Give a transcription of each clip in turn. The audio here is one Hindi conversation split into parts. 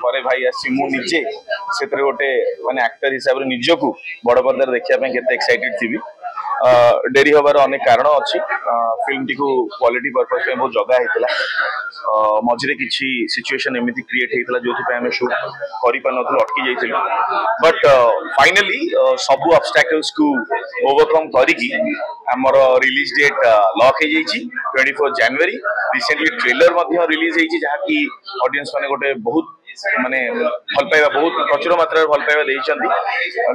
ପରେ ଭାଇ ଆସିଛି ମୁଁ ନିଜେ ସେଥିରେ ଗୋଟେ ମାନେ ଆକ୍ଟର ହିସାବରେ ନିଜକୁ ବଡ଼ ପର୍ଦ୍ଦାରେ ଦେଖିବା ପାଇଁ କେତେ ଏକ୍ସାଇଟେଡ୍ ଥିବି। ଡେରି ହବାର ଅନେକ କାରଣ ଅଛି। ଫିଲ୍ମଟିକୁ କ୍ୱାଲିଟି ପର୍ପଜ ପାଇଁ ବହୁତ ଜଗା ହେଇଥିଲା। ମଝିରେ କିଛି ସିଚୁଏସନ ଏମିତି କ୍ରିଏଟ୍ ହେଇଥିଲା ଯୋଉଥିପାଇଁ ଆମେ ସୁଟ୍ କରିପାରୁନଥିଲୁ, ଅଟକି ଯାଇଥିଲୁ। ବଟ୍ ଫାଇନାଲି ସବୁ ଅବଷ୍ଟାକଲ୍ସକୁ ଓଭରକମ୍ କରିକି ଆମର ରିଲିଜ ଡେଟ୍ ଲକ୍ ହେଇଯାଇଛି 24 ଜାନୁଆରୀ। ରିସେଣ୍ଟଲି ଟ୍ରେଲର ମଧ୍ୟ ରିଲିଜ ହେଇଛି, ଯାହାକି ଅଡିଏନ୍ସ ମାନେ ଗୋଟେ ବହୁତ ମାନେ ଭଲ ପାଇବା, ବହୁତ ପ୍ରଚୁର ମାତ୍ରାରେ ଭଲ ପାଇବା ଦେଇଛନ୍ତି।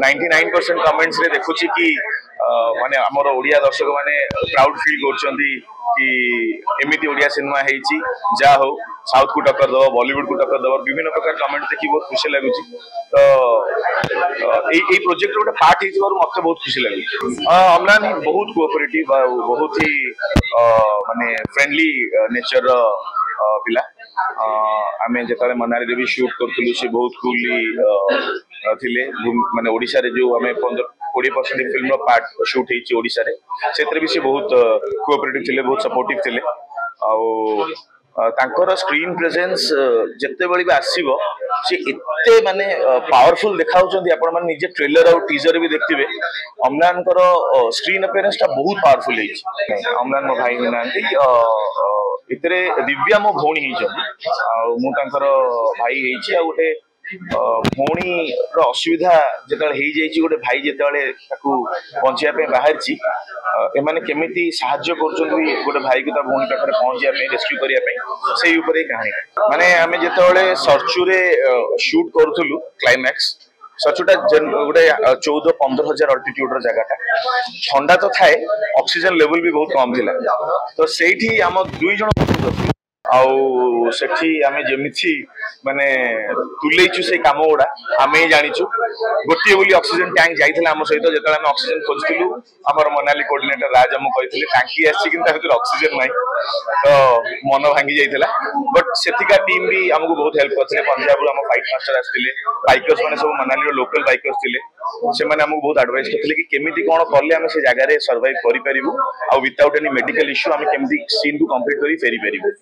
99% କमेंट्स रे देखुची कि माने हमर ओडिया दर्शक माने प्राउड फील करछंती कि एमिति ओडिया सिनेमा हेची, जा हो साउथ को टक्कर दबो, बॉलीवुड को टक्कर दबो, विभिन्न प्रकार कमेंट देखि बहुत खुशी लागुची। तो ए प्रोजेक्ट गोटे पार्ट हेतिबार मते बहुत खुशी लागुची। अमलान बहुत कोऑपरेटिव, बहुत ही माने फ्रेंडली नेचर पिला। आमे जेताले मनाली रे भी शूट करथुलु, से बहुत कूली थिले। माने ओडिसा रे जो आमे 20% फिल्म पार्ट शूट हेची ओडिसा रे, सेतरे भी से बहुत कोऑपरेटिव थिले, बहुत सपोर्टिव थिले। तांकर स्क्रीन प्रेजेंस जत्ते बळी भी आसीबो, से एत्ते माने पावरफुल देखाउचंदी। आपण माने निजे ट्रेलर और टीजर भी देखथिबे, अमलानकर स्क्रीन अपीयरेंस टा बहुत पावरफुल हेची। अमलान मो भाई नांती, इतरे दिव्या मो भौणी हेचंदी, मु तांकर भाई हेची। आ गोटे भौणी रो असुविधा जेतले हेई जाईची, गोटे भाई जेतले ताकू पहुंचिया पे बाहरची, एमाने केमिति सहाय्य करछंती गोटे भाई के ता भौणी पाखरे पहुंचिया पे, रेस्क्यू करिया पे, सेही ऊपर कहानी। माने आमे जेतले सर्चू रे शूट करथुलु क्लाइमैक्स, सचुटा गोटे 14-15 हजार अल्टीट्यूड रो जगह था। ठंडा तो थाए, ऑक्सीजन लेवल भी बहुत कम थिला। तो सेठी हम दुई जण आउ सेठी आमे जेमिथि माने तुलेइछु से काम गुड़ा आमे जानिछु। गोटे बोली ऑक्सीजन टैंक जाइथिला हम सहित, जेतले आमे ऑक्सीजन खोजथिलु, हमर मनाली कोऑर्डिनेटर राज हमु कहिथिले टांकी आछि किंतु तातिर ऑक्सीजन नाही, तो मन भांगी जाइथिला। बट सेथिका टीम भी हमकु बहुत हेल्प करथिले। पंजाब रो हम फाइट मास्टर आस्थिले, बाइकर्स माने सब मनाली रो लोकल बाइकर्स थिले, से माने हमकु बहुत एडवाइस करथिले कि केमिति कोन करले हम से जगह रे सर्वाइव करि परिबु, आ विदाउट एनी मेडिकल इश्यू हम केमिति सीन को कंप्लीट करि फेरी परिबु।